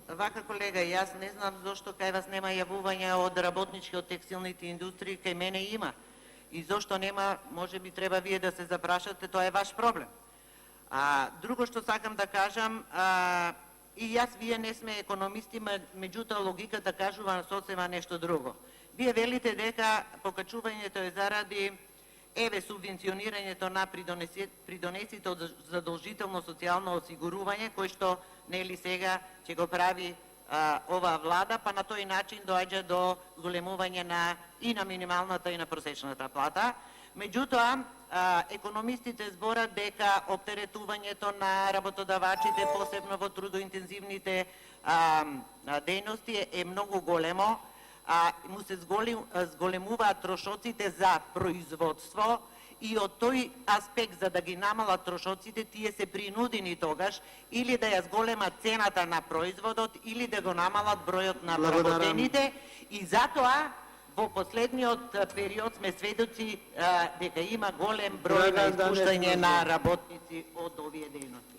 Вака, колега, јас не знам зошто кај вас нема јавување од работнички од текстилните индустрии, кај мене има. И зошто нема, може би треба вие да се запрашате, тоа е ваш проблем. Друго што сакам да кажам, и јас, вие не сме економисти, меѓутоа логиката кажува сосема нешто друго. Вие велите дека покачувањето е заради субвенционирањето на придонесите од задолжително социјално осигурување, кој што нели сега ќе го прави оваа влада, па на тој начин доаѓа до големување и на минималната и на просечната плата. Меѓутоа, економистите зборат дека оптеретувањето на работодавачите, посебно во трудоинтензивните дејности, е многу големо, му се зголемуваат трошоците за производство и од тој аспект, за да ги намалат трошоците, тие се принудени тогаш или да ја зголемат цената на производот, или да го намалат бројот на вработените, и затоа во последниот период сме сведоци дека има голем број на испуштање на работници од овие дејности.